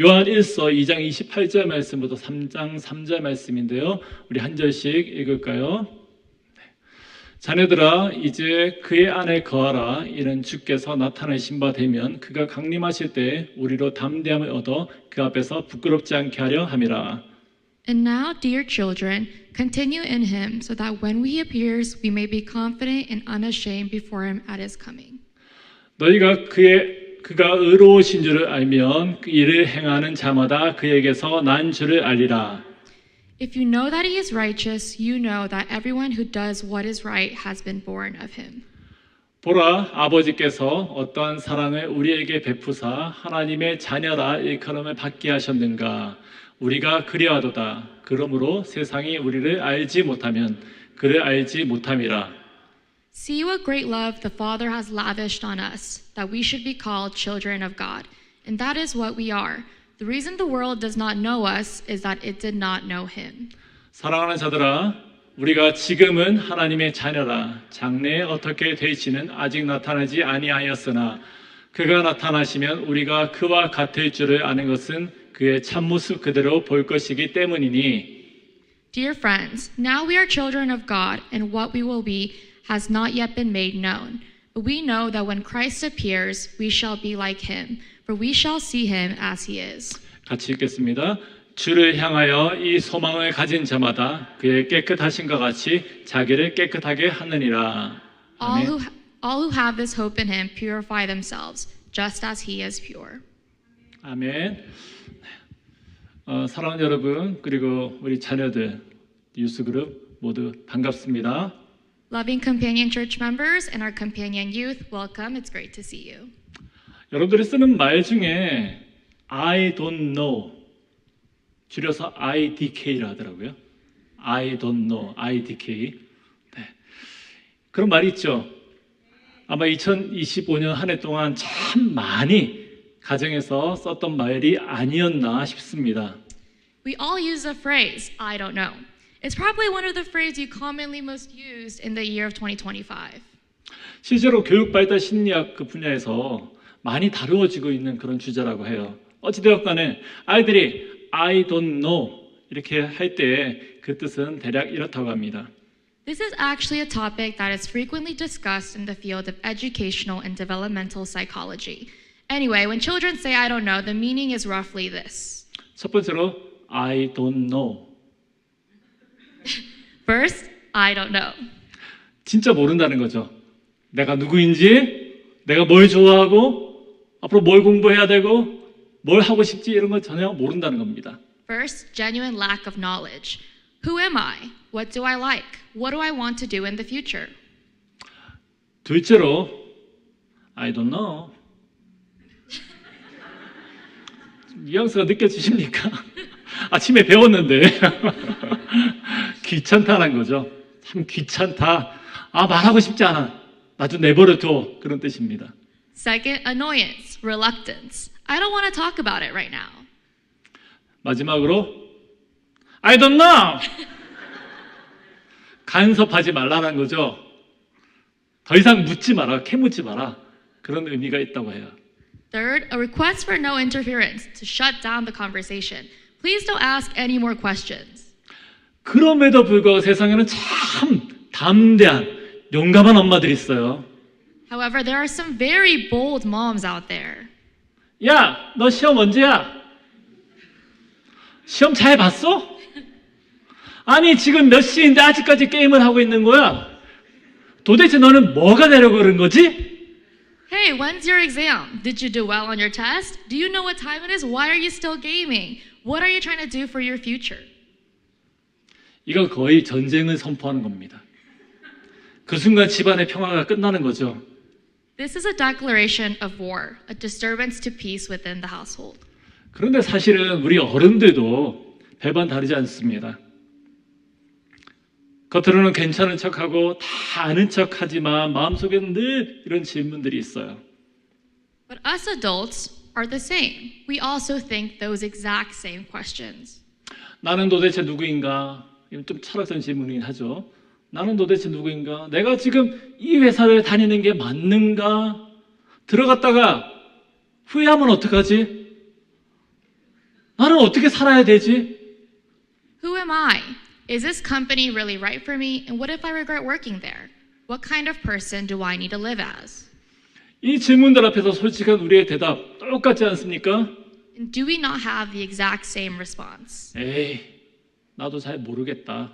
요한 1서 2장 28절 말씀부터 3장 3절 말씀인데요. 우리 한 절씩 읽을까요? 자녀들아 이제 그의 안에 거하라. 이는 주께서 나타나신 바 되면 그가 강림하실 때 우리로 담대함을 얻어 그 앞에서 부끄럽지 않게 하려 함이라. And now, dear children, continue in him, so that when he appears, we may be confident and unashamed before him at his coming. 너희가 그가 의로우신 줄을 알면 그 일을 행하는 자마다 그에게서 난 줄을 알리라. If you know that he is righteous, you know that everyone who does what is right has been born of him. 보라, 아버지께서 어떠한 사랑을 우리에게 베푸사 하나님의 자녀라 일컬음을 받게 하셨는가. 우리가 그리하도다. 그러므로 세상이 우리를 알지 못하면 그를 알지 못함이라. See what great love the Father has lavished on us, that we should be called children of God. And that is what we are. The reason the world does not know us is that it did not know him. 사랑하는 자들아, 우리가 지금은 하나님의 자녀라. 장래에 어떻게 될지는 아직 나타나지 아니하였으나 그가 나타나시면 우리가 그와 같을 줄을 아는 것은 그의 참모습 그대로 볼 것이기 때문이니. Dear friends, now we are children of God, and what we will be has not yet been made known. But we know that when Christ appears, we shall be like him, for we shall see him as he is. 같이 읽겠습니다. 주를 향하여 이 소망을 가진 자마다 그의 깨끗하신과 같이 자기를 깨끗하게 하느니라. All 아멘. who have this hope in him purify themselves, just as he is pure. 아멘. 사랑하는 여러분, 그리고 우리 자녀들, 유스그룹 모두 반갑습니다. Loving Companion Church members and our Companion youth, welcome. It's great to see you. 여러분들이 쓰는 말 중에 I don't know, 줄여서 IDK라 하더라고요. I don't know, IDK. 네. 그런 말이 있죠. 아마 2025년 한 해 동안 참 많이 가정에서 썼던 말이 아니었나 싶습니다. We all use the phrase, I don't know. It's probably one of the phrases you commonly most used in the year of 2025. 실제로 교육발달 심리학 그 분야에서 많이 다루어지고 있는 그런 주제라고 해요. 어찌되었건 간에 아이들이 I don't know 이렇게 할 때 그 뜻은 대략 이렇다고 합니다. This is actually a topic that is frequently discussed in the field of educational and developmental psychology. Anyway, when children say I don't know, the meaning is roughly this. 첫 번째로 I don't know. First, I don't know. 진짜 모른다는 거죠. 내가 누구인지, 내가 뭘 좋아하고, 앞으로 뭘 공부해야 되고, 뭘 하고 싶지 이런 걸 전혀 모른다는 겁니다. First, genuine lack of knowledge. Who am I? What do I like? What do I want to do in the future? 둘째로 I don't know. 뉘앙스가 느껴지십니까? 아침에 배웠는데 귀찮다는 거죠. 참 귀찮다. 말하고 싶지 않아. 나 좀 내버려둬. 그런 뜻입니다. Second, annoyance, reluctance. I don't want to talk about it right now. 마지막으로 I don't know. 간섭하지 말라는 거죠. 더 이상 묻지 마라. 캐묻지 마라. 그런 의미가 있다고 해요. Third, a request for no interference to shut down the conversation. Please don't ask any more questions. 그럼에도 불구하고 세상에는 참 담대한 용감한 엄마들이 있어요. However, there are some very bold moms out there. 야, 너 시험 언제야? 시험 잘 봤어? 아니, 지금 몇 시인데 아직까지 게임을 하고 있는 거야? 도대체 너는 뭐가 되려고 그런 거지? Hey, when's your exam? Did you do well on your test? Do you know what time it is? Why are you still gaming? What are you trying to do for your future? 이건 거의 전쟁을 선포하는 겁니다. 그 순간 집안의 평화가 끝나는 거죠. This is a declaration of war, a disturbance to peace within the household. 그런데 사실은 우리 어른들도 별반 다르지 않습니다. 겉으로는 괜찮은 척하고 다 아는 척하지만 마음속에는 늘 이런 질문들이 있어요. But us adults are the same. We also think those exact same questions. 나는 도대체 누구인가? 이건 좀 철학적인 질문이긴 하죠. 나는 도대체 누구인가? 내가 지금 이 회사를 다니는 게 맞는가? 들어갔다가 후회하면 어떡하지? 나는 어떻게 살아야 되지? Who am I? Is this company really right for me? And what if I regret working there? What kind of person do I need to live as? 이 질문들 앞에서 솔직한 우리의 대답 똑같지 않습니까? And do we not have the exact same response? 에이, 나도 잘 모르겠다.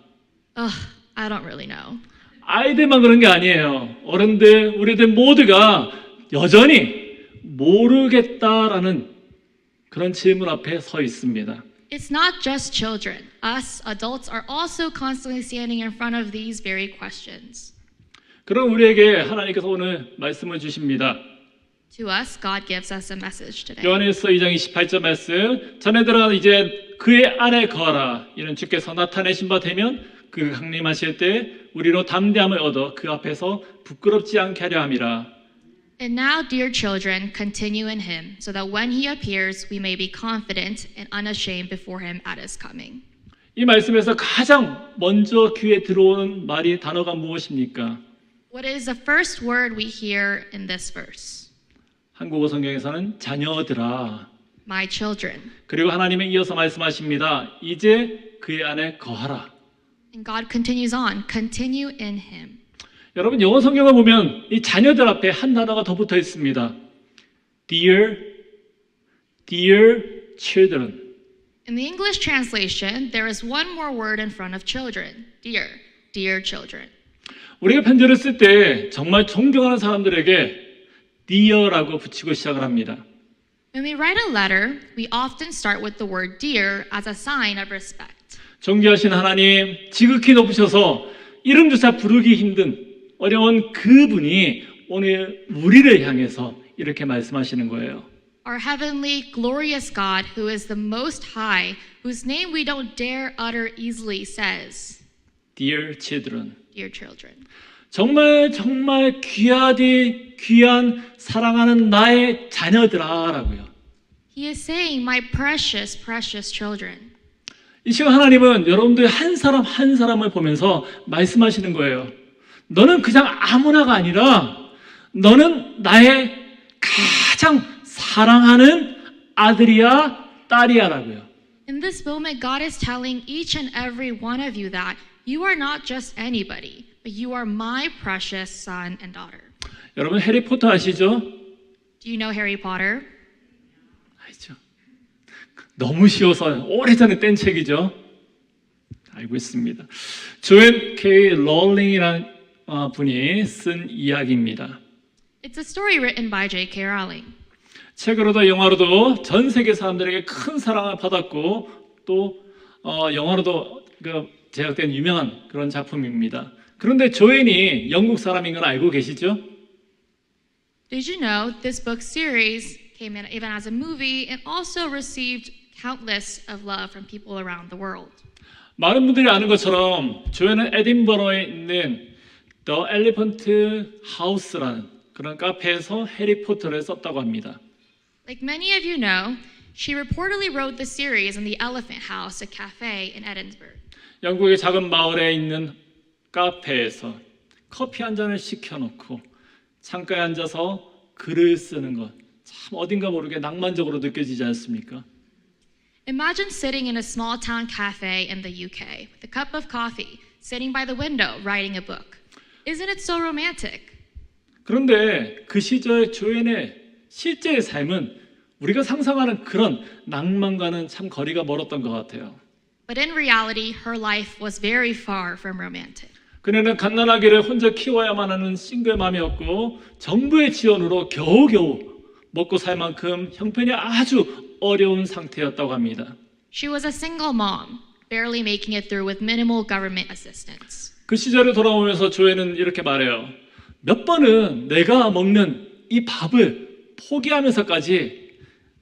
Ugh, I don't really know. 아이들만 그런 게 아니에요. 어른들, 우리들 모두가 여전히 모르겠다라는 그런 질문 앞에 서 있습니다. It's not just children. Us, adults, are also constantly standing in front of these very questions. 그럼 우리에게 하나님께서 오늘 말씀을 주십니다. To us, God gives us a message today. 요한일서 2장 28절 말씀. 자네들아 이제 그의 안에 거하라. 이는 주께서 나타내신 바 되면 그 강림하실 때 우리로 담대함을 얻어 그 앞에서 부끄럽지 않게 하려 함이라. And now, dear children, continue in him, so that when he appears, we may be confident and unashamed before him at his coming. 이 말씀에서 가장 먼저 귀에 들어오는 말이 단어가 무엇입니까? What is the first word we hear in this verse? 한국어 성경에서는 자녀들아. My children. 그리고 하나님은 이어서 말씀하십니다. 이제 그의 안에 거하라. And God continues on, continue in him. 여러분 영어 성경을 보면 이 자녀들 앞에 한 단어가 더 붙어 있습니다. Dear children. In the English translation, there is one more word in front of children. Dear children. 우리가 편지를 쓸 때 정말 존경하는 사람들에게 dear라고 붙이고 시작을 합니다. When we write a letter, we often start with the word dear as a sign of respect. 존귀하신 하나님, 지극히 높으셔서 이름조차 부르기 힘든 어려운 그분이 오늘 우리를 향해서 이렇게 말씀하시는 거예요. Our heavenly, glorious God, who is the most high, whose name we don't dare utter easily, says, Dear children. Dear children. 정말 귀한 사랑하는 나의 자녀들아라고요. He is saying, my precious, precious children. 이 시간 하나님은 여러분들 한 사람 한 사람을 보면서 말씀하시는 거예요. 너는 그냥 아무나가 아니라 너는 나의 가장 사랑하는 아들이야, 딸이야라고요. In this moment, God is telling each and every one of you that you are not just anybody, but you are my precious son and daughter. 여러분 해리포터 아시죠? Do you know Harry Potter? 알죠. 너무 쉬워서 오래전에 뗀 책이죠. 알고 있습니다. 조앤 K. 롤링이라는 분이 쓴 이야기입니다. It's a story written by J.K. Rowling. 책으로도 영화로도 전 세계 사람들에게 큰 사랑을 받았고 또 영화로도 제작된 유명한 그런 작품입니다. 그런데 조앤이 영국 사람인 건 알고 계시죠? Did you know this book series came in even as a movie and also received countless of love from people around the world? 많은 분들이 아는 것처럼 조앤은 에딘버러에 있는 The Elephant House라는 그런 카페에서 해리포터를 썼다고 합니다. Like many of you know, she reportedly wrote the series in the Elephant House, a cafe in Edinburgh. 영국의 작은 마을에 있는 카페에서 커피 한 잔을 시켜놓고 창가에 앉아서 글을 쓰는 것 참 어딘가 모르게 낭만적으로 느껴지지 않습니까? Imagine sitting in a small town cafe in the UK with a cup of coffee, sitting by the window, writing a book. Isn't it so romantic? 그런데 그 시절 조앤의 실제의 삶은 우리가 상상하는 그런 낭만과는 참 거리가 멀었던 것 같아요. But in reality, her life was very far from romantic. 그녀는 갓난아기를 혼자 키워야만 하는 싱글맘이었고 정부의 지원으로 겨우겨우 먹고 살 만큼 형편이 아주 어려운 상태였다고 합니다. She was a single mom, barely making it through with minimal government assistance. 그 시절을 돌아오면서 조앤은 이렇게 말해요. 몇 번은 내가 먹는 이 밥을 포기하면서까지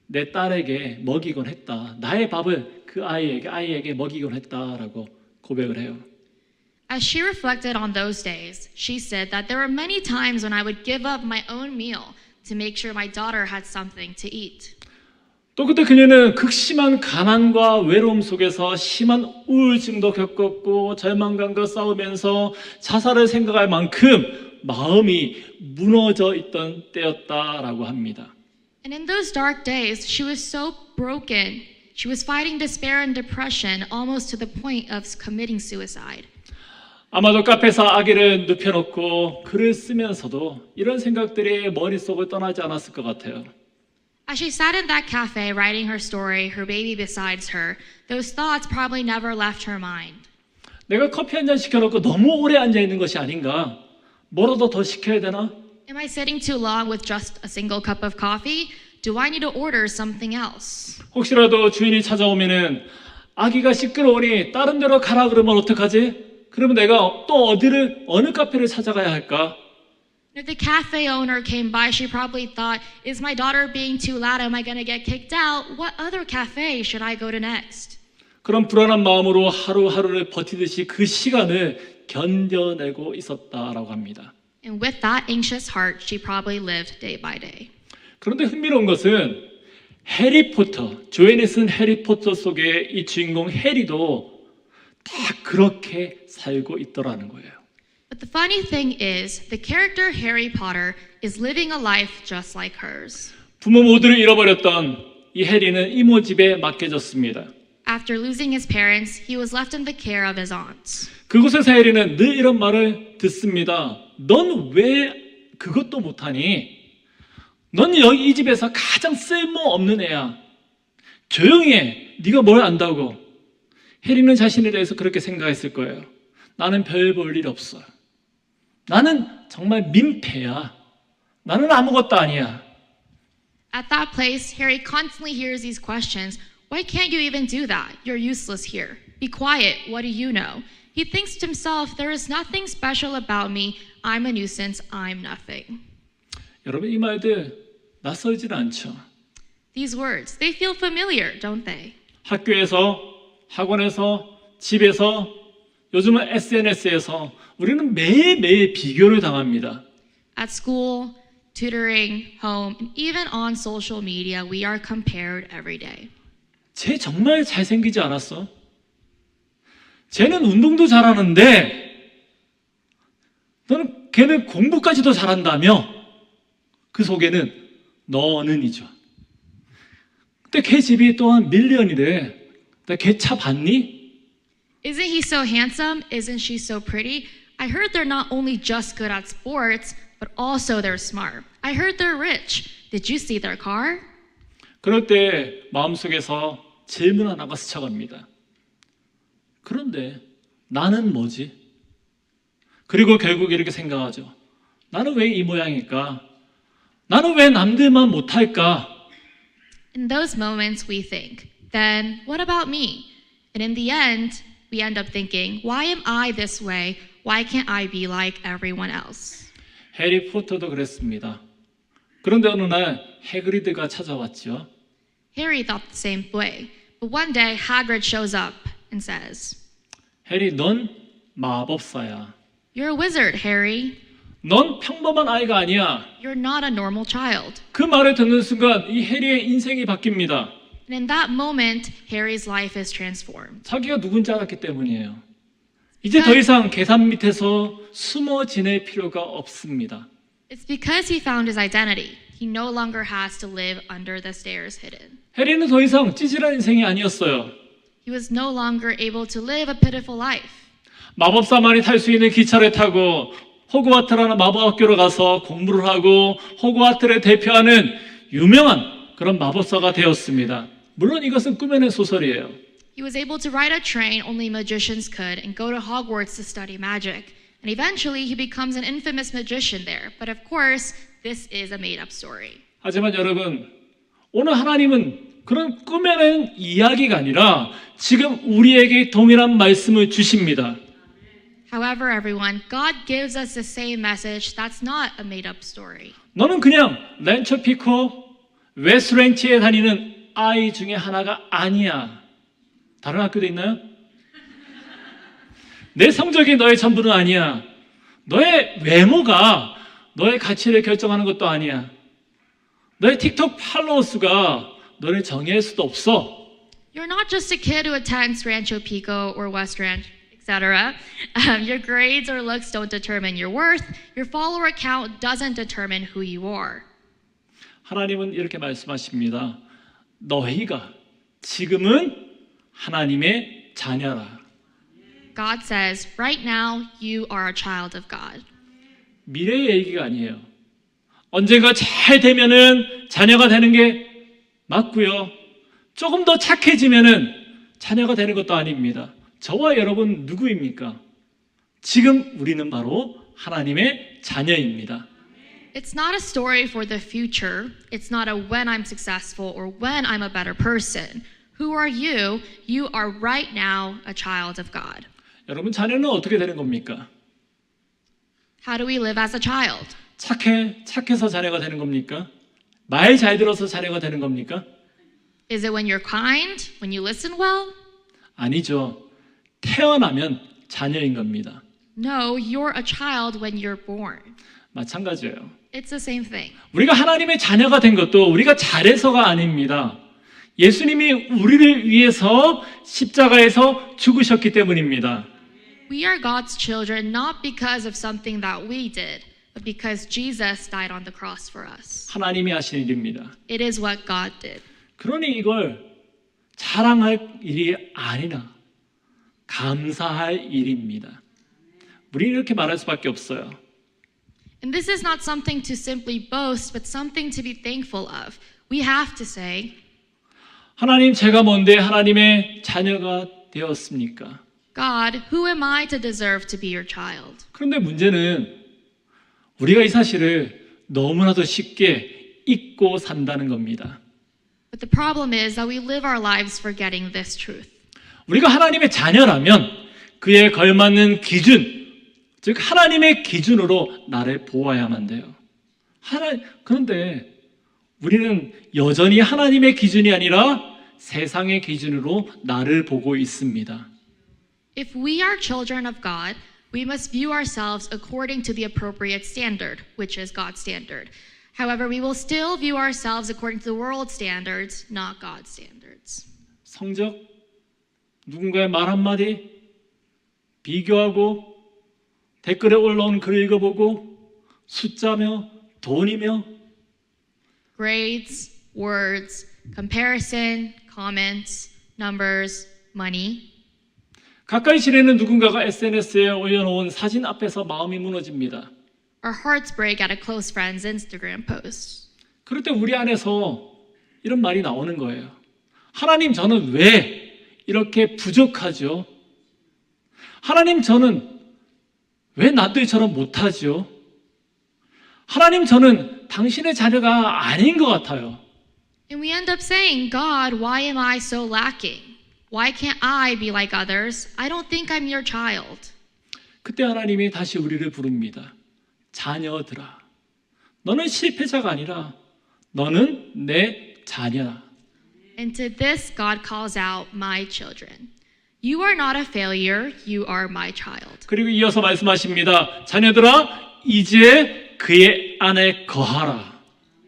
내 딸에게 먹이곤 했다. 나의 밥을 그 아이에게 먹이곤 했다라고 고백을 해요. As she reflected on those days, she said that there were many times when I would give up my own meal to make sure my daughter had something to eat. 또 그때 그녀는 극심한 가난과 외로움 속에서 심한 우울증도 겪었고 절망감과 싸우면서 자살을 생각할 만큼 마음이 무너져 있던 때였다라고 합니다. And in those dark days, she was so broken. She was fighting despair and depression almost to the point of committing suicide. 아마도 카페에서 아기를 눕혀놓고 글을 쓰면서도 이런 생각들이 머릿속을 떠나지 않았을 것 같아요. As she sat in that cafe writing her story, her baby besides her, those thoughts probably never left her mind. 내가 커피 한 잔 시켜놓고 너무 오래 앉아있는 것이 아닌가? 뭐라도 더 시켜야 되나? Am I sitting too long with just a single cup of coffee? Do I need to order something else? 혹시라도 주인이 찾아오면은 아기가 시끄러우니 다른 데로 가라 그러면 어떡하지? 그러면 내가 또 어느 카페를 찾아가야 할까? If the cafe owner came by, she probably thought, is my daughter being too loud? Am I going to get kicked out? What other cafe should I go to next? 그런 불안한 마음으로 하루하루를 버티듯이 그 시간을 견뎌내고 있었다라고 합니다. And with that anxious heart, she probably lived day by day. 그런데 흥미로운 것은 해리포터, 조앤이 쓴 해리포터 속의 이 주인공 해리도 다 그렇게 살고 있더라는 거예요. But the funny thing is, the character Harry Potter is living a life just like hers. 부모 모두를 잃어버렸던 이 해리는 이모 집에 맡겨졌습니다. After losing his parents, he was left in the care of his aunts. 그곳에서 해리는 늘 이런 말을 듣습니다. 넌 왜 그것도 못하니? 넌 여기 이 집에서 가장 쓸모없는 애야. 조용히 해. 네가 뭘 안다고. 해리는 자신에 대해서 그렇게 생각했을 거예요. 나는 별 볼 일 없어. 나는 정말 민폐야. 나는 아무것도 아니야. At that place, Harry constantly hears these questions. Why can't you even do that? You're useless here. Be quiet. What do you know? He thinks to himself, there is nothing special about me. I'm a nuisance. I'm nothing. 여러분 이 말들 낯설지는 않죠. These words, they feel familiar, don't they? 학교에서, 학원에서, 집에서, 요즘은 SNS에서 우리는 매일매일 비교를 당합니다. At school, tutoring, home, and even on social media, we are compared every day. 쟤 정말 잘생기지 않았어? 쟤는 운동도 잘하는데 걔는 공부까지도 잘한다며? 그 속에는 너는이죠. 근데 걔 집이 또한 밀리언이래. 걔 차 봤니? Isn't he so handsome? Isn't she so pretty? I heard they're not only just good at sports, but also they're smart. I heard they're rich. Did you see their car? 그럴 때 마음속에서 질문 하나가 스쳐갑니다. 그런데 나는 뭐지? 그리고 결국 이렇게 생각하죠. 나는 왜 이 모양일까? 나는 왜 남들만 못할까? In those moments, we think, then what about me? And in the end, we end up thinking, why am I this way? Why can't I be like everyone else? 해리포터도 그랬습니다. 그런데 어느 날 해그리드가 찾아왔죠. Harry thought the same way. But one day, Hagrid shows up and says, 해리, 넌 마법사야. You're a wizard, Harry. 넌 평범한 아이가 아니야. You're not a normal child. 그 말을 듣는 순간 이 해리의 인생이 바뀝니다. And in that moment, Harry's life is transformed. 자기가 누군지 알았기 때문이에요. 이제 더 이상 계산 밑에서 숨어 지낼 필요가 없습니다. It's because he found his identity. He no longer has to live under the stairs hidden. 해리는 더 이상 찌질한 인생이 아니었어요. He was no longer able to live a pitiful life. 마법사만이 탈 수 있는 기차를 타고 호그와트라는 마법학교로 가서 공부를 하고 호그와트를 대표하는 유명한 그런 마법사가 되었습니다. 물론 이것은 꾸며낸 소설이에요. He was able to ride a train only magicians could and go to Hogwarts to study magic. And eventually he becomes an infamous magician there. But of course, this is a made-up story. 하지만 여러분, 오늘 하나님은 그런 꾸며낸 이야기가 아니라 지금 우리에게 동일한 말씀을 주십니다. However, everyone, God gives us the same message. That's not a made-up story. 너는 그냥 렌처 피코 웨스트렌치에 다니는 아이 중에 하나가 아니야. 다른 학교도 있나요? 내 성적이 너의 전부는 아니야. 너의 외모가 너의 가치를 결정하는 것도 아니야. 너의 틱톡 팔로워 수가 너를 정의할 수도 없어. You're not just a kid who attends Rancho Pico or West Ranch, etc. Your grades or looks don't determine your worth. Your follower count doesn't determine who you are. 하나님은 이렇게 말씀하십니다. 너희가 지금은 하나님의 자녀라. God says, right now, you are a child of God. 미래의 얘기가 아니에요. 언젠가 잘 되면은 자녀가 되는 게 맞고요. 조금 더 착해지면은 자녀가 되는 것도 아닙니다. 저와 여러분 누구입니까? 지금 우리는 바로 하나님의 자녀입니다. It's not a story for the future. It's not a when I'm successful or when I'm a better person. Who are you? You are right now a child of God. 여러분 자녀는 어떻게 되는 겁니까? How do we live as a child? 착해서 자녀가 되는 겁니까? 말 잘 들어서 자녀가 되는 겁니까? Is it when you're kind? When you listen well? 아니죠. 태어나면 자녀인 겁니다. No, you're a child when you're born. 마찬가지예요. It's the same thing. 우리가 하나님의 자녀가 된 것도 우리가 잘해서가 아닙니다. 예수님이 우리를 위해서 십자가에서 죽으셨기 때문입니다. We are God's children not because of something that we did, but because Jesus died on the cross for us. 하나님이 하신 일입니다. It is what God did. 그러니 이걸 자랑할 일이 아니라 감사할 일입니다. 우리는 이렇게 말할 수밖에 없어요. And this is not something to simply boast, but something to be thankful of. We have to say, 하나님, 제가 뭔데 하나님의 자녀가 되었습니까? God, who am I to deserve to be your child? 그런데 문제는 우리가 이 사실을 너무나도 쉽게 잊고 산다는 겁니다. But the problem is that we live our lives forgetting this truth. 우리가 하나님의 자녀라면 그에 걸맞는 기준, 즉 하나님의 기준으로 나를 보아야만 돼요. 그런데 우리는 여전히 하나님의 기준이 아니라 세상의 기준으로 나를 보고 있습니다. If we are children of God, we must view ourselves according to the appropriate standard, which is God's standard. However, we will still view ourselves according to the world's standards, not God's standards. 성적, 누군가의 말 한마디, 비교하고 댓글에 올라온 글을 읽어보고 숫자며 돈이며 Grades, words, comparison, comments, numbers, money. 가까이 지내는 누군가가 SNS에 올려놓은 사진 앞에서 마음이 무너집니다. Our hearts break at a close friend's Instagram post. 그럴 때 우리 안에서 이런 말이 나오는 거예요. 하나님, 저는 왜 이렇게 부족하죠? 하나님, 저는 왜 남들처럼 못하죠? 하나님, 저는 당신의 자녀가 아닌 것 같아요. And we end up saying, God, why am I so lacking? Why can't I be like others? I don't think I'm your child. 그때 하나님이 다시 우리를 부릅니다. 자녀들아, 너는 실패자가 아니라 너는 내 자녀다. And to this, God calls out, my children. You are not a failure, you are my child. 그리고 이어서 말씀하십니다. 자녀들아, 이제 그의 안에 거하라.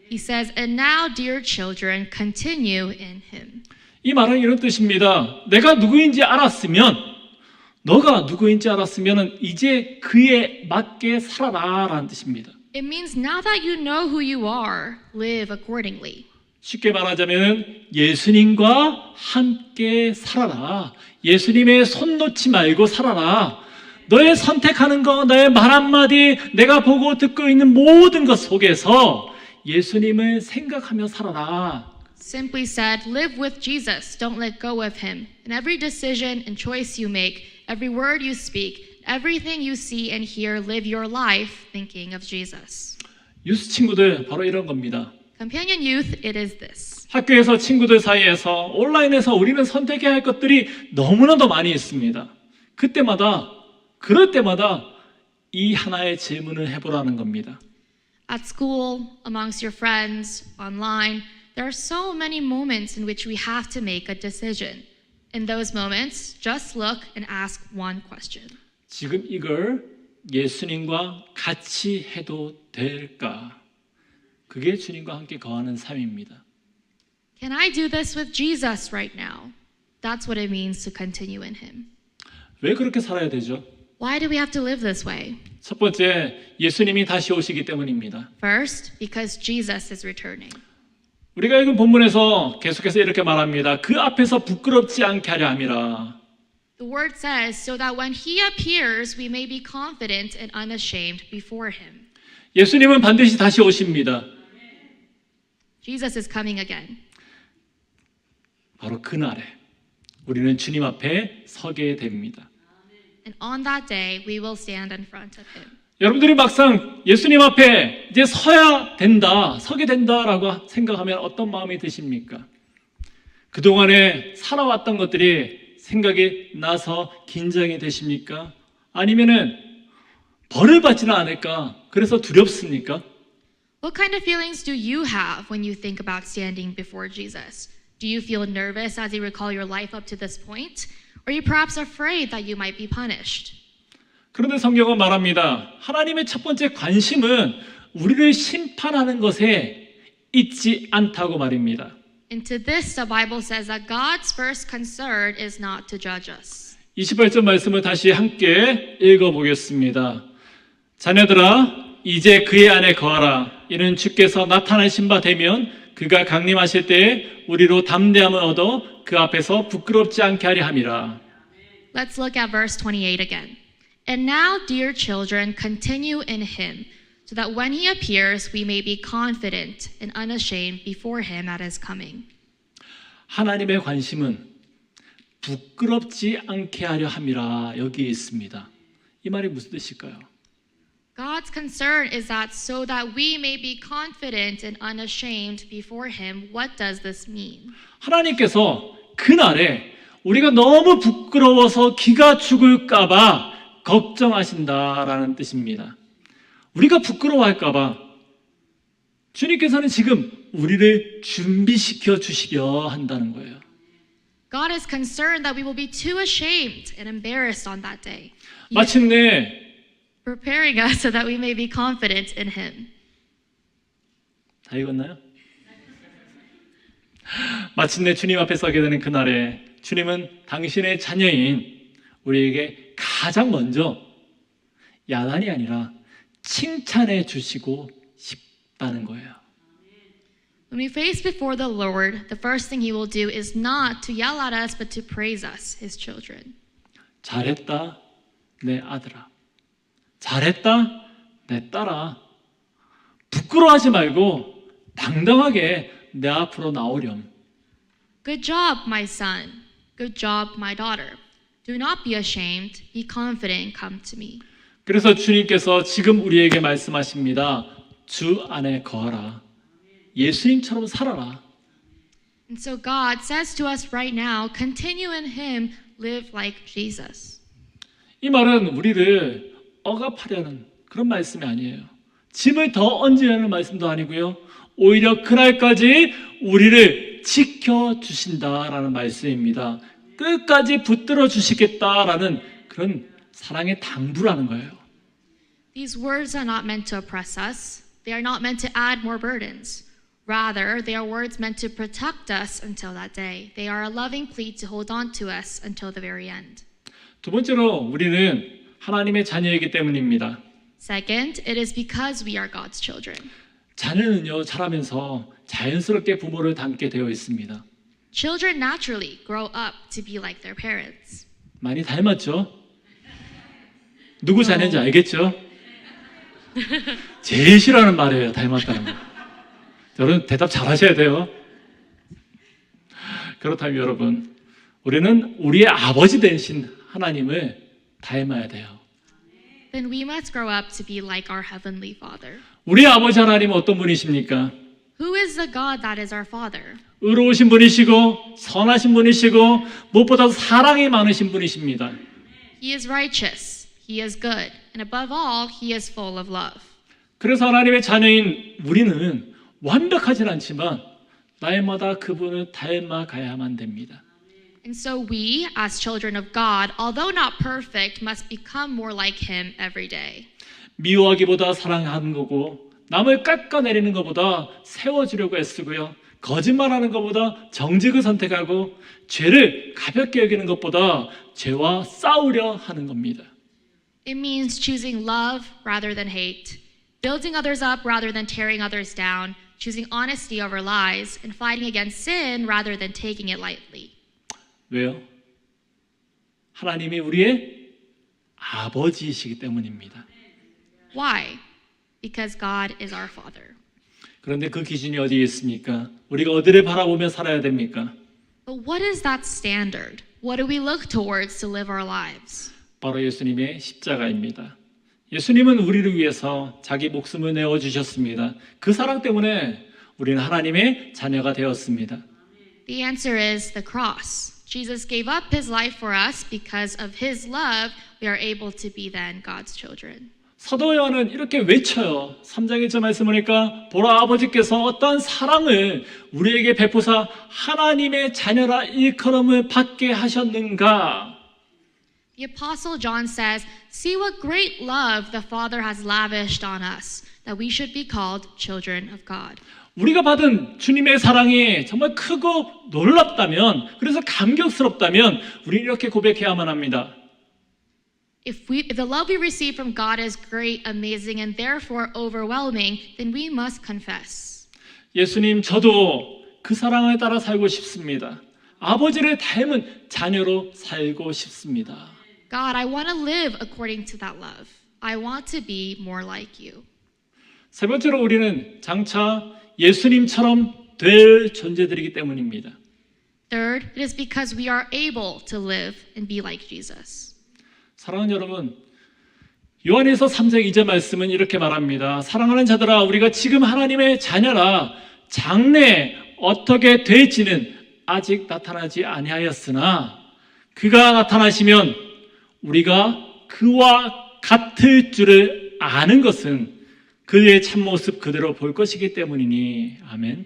He says, and now, dear children, continue in him. 이 말은 이런 뜻입니다. 내가 누구인지 알았으면, 너가 누구인지 알았으면 이제 그에 맞게 살아라 라는 뜻입니다. It means now that you know who you are, live accordingly. 쉽게 말하자면 예수님과 함께 살아라. 예수님의 손 놓지 말고 살아라. 너의 선택하는 거, 너의 말 한마디, 내가 보고 듣고 있는 모든 것 속에서 예수님을 생각하며 살아라. Simply said, live with Jesus. Don't let go of him. In every decision and choice you make, every word you speak, everything you see and hear, live your life thinking of Jesus. 유스 친구들 바로 이런 겁니다. Companion youth, it is this. 학교에서 친구들 사이에서 온라인에서 우리는 선택해야 할 것들이 너무나도 많이 있습니다. 그럴 때마다 이 하나의 질문을 해보라는 겁니다. At school, amongst your friends, online, there are so many moments in which we have to make a decision. In those moments, just look and ask one question. 지금 이걸 예수님과 같이 해도 될까? 그게 주님과 함께 거하는 삶입니다. Can I do this with Jesus right now? That's what it means to continue in him. 왜 그렇게 살아야 되죠? Why do we have to live this way? 첫 번째, 예수님이 다시 오시기 때문입니다. First, because Jesus is returning. 우리가 읽은 본문에서 계속해서 이렇게 말합니다. 그 앞에서 부끄럽지 않게 하려 함이라. The word says, so that when he appears, we may be confident and unashamed before him. 예수님은 반드시 다시 오십니다. Jesus is coming again. 바로 그날에 우리는 주님 앞에 서게 됩니다. And on that day, we will stand in front of him. 여러분들이 막상 예수님 앞에 이제 서야 된다, 서게 된다라고 생각하면 어떤 마음이 드십니까? 그동안에 살아왔던 것들이 생각이 나서 긴장이 되십니까? 아니면은 벌을 받지는 않을까? 그래서 두렵습니까? What kind of feelings do you have when you think about standing before Jesus? Do you feel nervous as you recall your life up to this point? Or are you perhaps afraid that you might be punished? 그런데 성경은 말합니다. 하나님의 첫 번째 관심은 우리를 심판하는 것에 있지 않다고 말입니다. And to this, the Bible says that God's first concern is not to judge us. 28절 말씀을 다시 함께 읽어보겠습니다. 자녀들아, 이제 그의 안에 거하라. 이는 주께서 나타나신 바 되면 그가 강림하실 때에 우리로 담대함을 얻어 그 앞에서 부끄럽지 않게 하려 함이라. Let's look at verse 28 again. And now, dear children, continue in him, so that when he appears, we may be confident and unashamed before him at his coming. 하나님의 관심은 부끄럽지 않게 하려 함이라 여기에 있습니다. 이 말이 무슨 뜻일까요? God's concern is that so that we may be confident and unashamed before him. What does this mean? 하나님께서 그날에 우리가 너무 부끄러워서 기가 죽을까 봐 걱정하신다라는 뜻입니다. 우리가 부끄러워할까 봐 주님께서는 지금 우리를 준비시켜 주시려 한다는 거예요. God is concerned that we will be too ashamed and embarrassed on that day. He is 마침내 preparing us so that we may be confident in him. 다 읽었나요? 마침내 주님 앞에 서게 되는 그날에 주님은 당신의 자녀인 우리에게 가장 먼저 야단이 아니라 칭찬해 주시고 싶다는 거예요. When we face before the Lord, the first thing he will do is not to yell at us, but to praise us, his children. 잘했다, 내 아들아. 잘했다, 내 딸아. 부끄러워하지 말고 당당하게 내 앞으로 나오렴. Good job, my son. Good job, my daughter. Do not be ashamed. Be confident. Come to me. 그래서 주님께서 지금 우리에게 말씀하십니다. 주 안에 거하라. 예수님처럼 살아라. And so God says to us right now, continue in him, live like Jesus. 이 말은 우리를 억압하려는 그런 말씀이 아니에요. 짐을 더 얹으려는 말씀도 아니고요. 오히려 그날까지 우리를 지켜주신다라는 말씀입니다. 끝까지 붙들어 주시겠다라는 그런 사랑의 당부라는 거예요. These words are not meant to oppress us. They are not meant to add more burdens. Rather, they are words meant to protect us until that day. They are a loving plea to hold on to us until the very end. 두 번째로 우리는 하나님의 자녀이기 때문입니다. Second, it is because we are God's children. 자녀는요, 자라면서 자연스럽게 부모를 닮게 되어 있습니다. Children naturally grow up to be like their parents. 많이 닮았죠? 누구 자녀인지 알겠죠? 제일 싫어하는 말이에요, 닮았다는 거. 여러분 대답 잘 하셔야 돼요. 그렇다면 여러분, 우리는 우리의 아버지 되신 하나님을 닮아야 돼요. Then we must grow up to be like our Heavenly Father. 우리의 아버지 하나님은 어떤 분이십니까? Who is the God that is our Father? 의로우신 분이시고 선하신 분이시고 무엇보다 사랑이 많으신 분이십니다. He is righteous. He is good. And above all, He is full of love. 그래서 하나님의 자녀인 우리는 완벽하진 않지만 날마다 그분을 닮아가야만 됩니다. And so we, as children of God, although not perfect, must become more like Him every day. 미워하기보다 사랑하는 거고 남을 깎아내리는 것보다 세워주려고 애쓰고요. 거짓말하는 것보다 정직을 선택하고 죄를 가볍게 여기는 것보다 죄와 싸우려 하는 겁니다. It means choosing love rather than hate, building others up rather than tearing others down, choosing honesty over lies, and fighting against sin rather than taking it lightly. 왜요? 하나님이 우리의 아버지이시기 때문입니다. Why? Because God is our Father. 그런데 그 기준이 어디에 있습니까? 우리가 어디를 바라보며 살아야 됩니까? But what is that standard? What do we look towards to live our lives? 바로 예수님의 십자가입니다. 예수님은 우리를 위해서 자기 목숨을 내어주셨습니다. 그 사랑 때문에 우리는 하나님의 자녀가 되었습니다. The answer is the cross. Jesus gave up his life for us. Because of his love, we are able to be then God's children. 사도 요한은 이렇게 외쳐요. 3장 1절 말씀 보니까 보라 아버지께서 어떠한 사랑을 우리에게 베푸사 하나님의 자녀라 일컬음을 받게 하셨는가. The Apostle John says, "See what great love the Father has lavished on us, that we should be called children of God." 우리가 받은 주님의 사랑이 정말 크고 놀랍다면, 그래서 감격스럽다면 우리는 이렇게 고백해야만 합니다. If the love we receive from God is great, amazing, and therefore overwhelming, then we must confess. 예수님, 저도 그 사랑을 따라 살고 싶습니다. 아버지를 닮은 자녀로 살고 싶습니다. God, I want to live according to that love. I want to be more like you. 세 번째로 우리는 장차 예수님처럼 될 존재들이기 때문입니다. Third, it is because we are able to live and be like Jesus. 사랑하는 여러분, 요한에서 3장 2절 말씀은 이렇게 말합니다. 사랑하는 자들아, 우리가 지금 하나님의 자녀라 장래에 어떻게 될지는 아직 나타나지 아니하였으나 그가 나타나시면 우리가 그와 같을 줄을 아는 것은 그의 참모습 그대로 볼 것이기 때문이니. 아멘.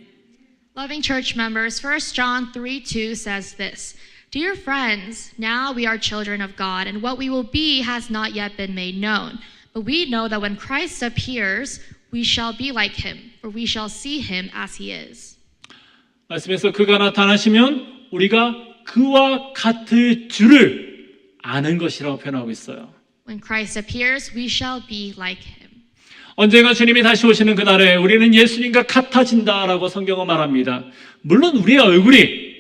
Loving church members, 1 John 3:2 says this. Dear friends, now we are children of God, and what we will be has not yet been made known. But we know that when Christ appears, we shall be like him, for we shall see him as he is. 말씀에서 그가 나타나시면 우리가 그와 같을 줄을 아는 것이라고 표현하고 있어요. When Christ appears, we shall be like him. 언젠가 주님이 다시 오시는 그날에 우리는 예수님과 같아진다라고 성경은 말합니다. 물론 우리의 얼굴이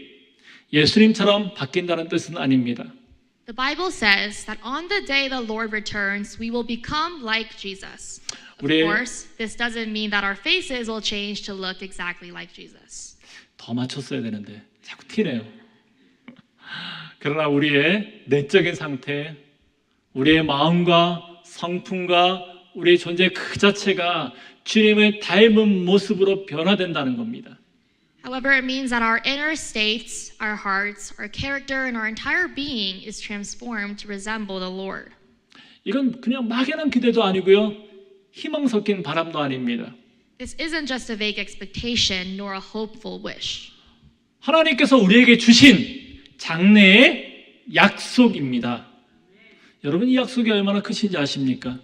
예수님처럼 바뀐다는 뜻은 아닙니다. The Bible says that on the day the Lord returns, we will become like Jesus. Of course, this doesn't mean that our faces will change to look exactly like Jesus. 더 맞췄어야 되는데 자꾸 티네요. 그러나 우리의 내적인 상태, 우리의 마음과 성품과 우리의 존재 그 자체가 주님을 닮은 모습으로 변화된다는 겁니다. However, it means that our inner states, our hearts, our character, and our entire being is transformed to resemble the Lord. 이건 그냥 막연한 기대도 아니고요. 희망 섞인 바람도 아닙니다. This isn't just a vague expectation nor a hopeful wish. 하나님께서 우리에게 주신 장래의 약속입니다. 여러분, 이 약속이 얼마나 크신지 아십니까?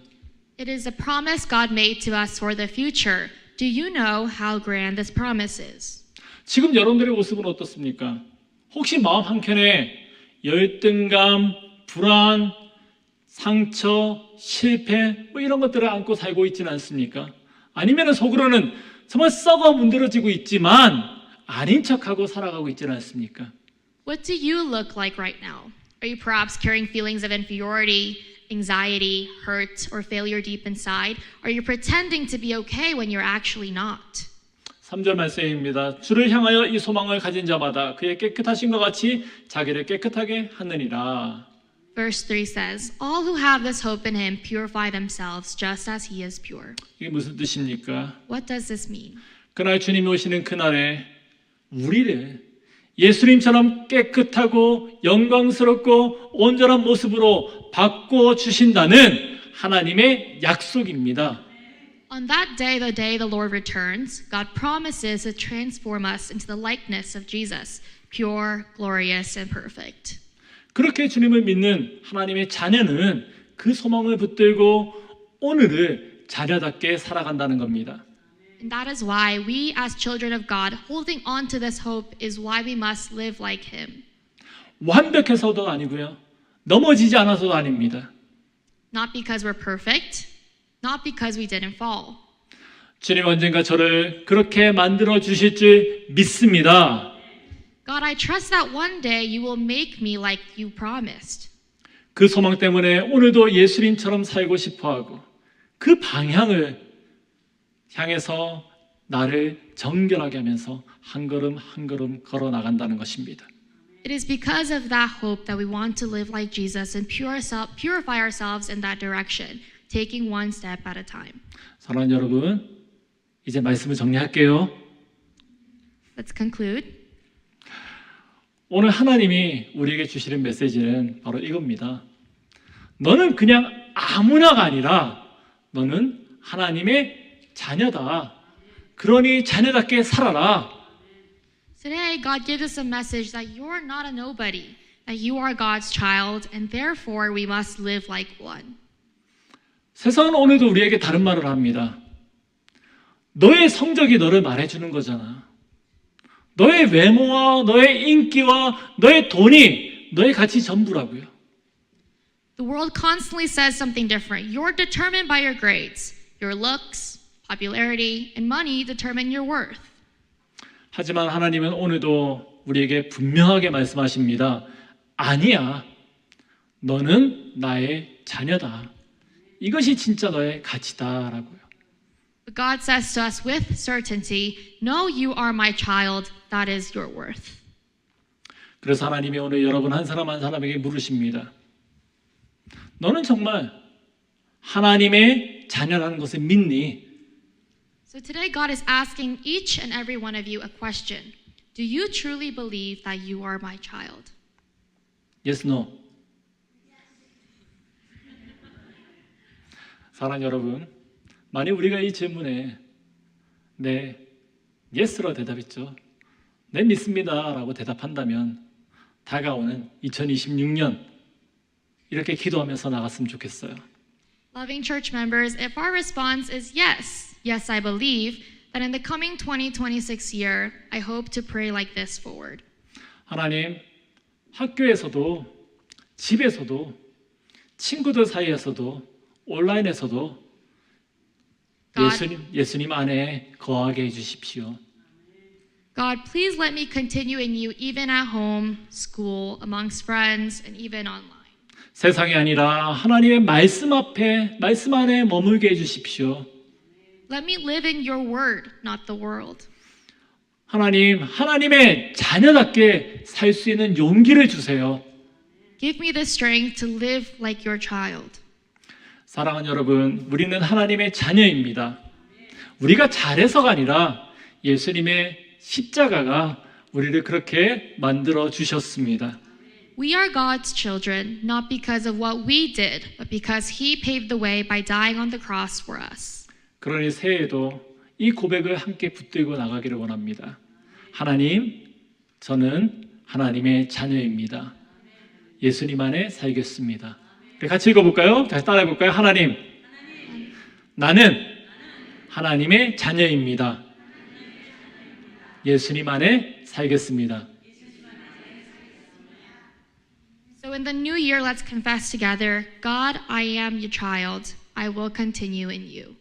It is a promise God made to us for the future. Do you know how grand this promise is? 지금 여러분들의 모습은 어떻습니까? 혹시 마음 한켠에 열등감, 불안, 상처, 실패 뭐 이런 것들을 안고 살고 있지는 않습니까? 아니면 속으로는 정말 썩어 문드러지고 있지만 아닌 척하고 살아가고 있지는 않습니까? What do you look like right now? Are you perhaps carrying feelings of inferiority, anxiety, hurt, or failure deep inside? Are you pretending to be okay when you're actually not? 3절 말씀입니다. 주를 향하여 이 소망을 가진 자마다 그의 깨끗하신 것 같이 자기를 깨끗하게 하느니라. Verse 3 says, All who have this hope in him purify themselves just as he is pure. 이게 무슨 뜻입니까? What does this mean? 그날 주님이 오시는 그날에 우리를 예수님처럼 깨끗하고 영광스럽고 온전한 모습으로 바꿔 주신다는 하나님의 약속입니다. On that day, the day the Lord returns, God promises to transform us into the likeness of Jesus, pure, glorious, and perfect. 그렇게 주님을 믿는 하나님의 자녀는 그 소망을 붙들고 오늘을 자녀답게 살아간다는 겁니다. And that is why we as children of God, holding on to this hope, is why we must live like him. 완벽해서도 아니고요. 넘어지지 않아서도 아닙니다. Not because we're perfect, not because we didn't fall. 주님 언젠가 저를 그렇게 만들어 주실 줄 믿습니다. God, I trust that one day you will make me like you promised. 그 소망 때문에 오늘도 예수님처럼 살고 싶어하고 그 방향을 향해서 나를 정결하게 하면서 한 걸음 한 걸음 걸어 나간다는 것입니다. It is because of that hope that we want to live like Jesus and purify ourselves in that direction, taking one step at a time. 사랑하는 여러분, 이제 말씀을 정리할게요. Let's conclude. 오늘 하나님이 우리에게 주시는 메시지는 바로 이겁니다. 너는 그냥 아무나가 아니라 너는 하나님의 자녀다. 그러니 자녀답게 살아라. Today, God gives us a message that you're not a nobody, that you are God's child, and therefore we must live like one. 세상은 오늘도 우리에게 다른 말을 합니다. 너의 성적이 너를 말해주는 거잖아. 너의 외모와 너의 인기와 너의 돈이 너의 가치 전부라고요. The world constantly says something different. You're determined by your grades. Your looks, popularity, and money determine your worth. 하지만 하나님은 오늘도 우리에게 분명하게 말씀하십니다. 아니야. 너는 나의 자녀다. 이것이 진짜 너의 가치다라고요. But God says to us with certainty, no, you are my child. That is your worth. 그래서 하나님이 오늘 여러분 한 사람 한 사람에게 물으십니다. 너는 정말 하나님의 자녀라는 것을 믿니? So today God is asking each and every one of you a question. Do you truly believe that you are my child? Yes, no. 사랑하는 여러분, 만약 우리가 이 질문에 네, yes로 대답했죠. 네, 믿습니다 라고 대답한다면 다가오는 2026년 이렇게 기도하면서 나갔으면 좋겠어요. Loving church members, if our response is yes, yes, I believe, then in the coming 2026 year, I hope to pray like this forward. 하나님, 학교에서도 집에서도 친구들 사이에서도 온라인에서도 예수님 안에 거하게 해주십시오. God, please let me continue in you even at home, school, amongst friends, and even online. 세상이 아니라 하나님의 말씀 앞에, 말씀 안에 머물게 해주십시오. Let me live in your word, not the world. 하나님, 하나님의 자녀답게 살 수 있는 용기를 주세요. Give me the strength to live like your child. 사랑하는 여러분, 우리는 하나님의 자녀입니다. 우리가 잘해서가 아니라 예수님의 십자가가 우리를 그렇게 만들어 주셨습니다. We are God's children, not because of what we did, but because He paved the way by dying on the cross for us. 그러니 새해에도 이 고백을 함께 붙들고 나가기를 원합니다. 하나님, 저는 하나님의 자녀입니다. 예수님 안에 살겠습니다. 같이 읽어볼까요? 다시 따라해볼까요? 하나님, 나는 하나님의 자녀입니다. 예수님 안에 살겠습니다. So in the new year, let's confess together, God, I am your child. I will continue in you.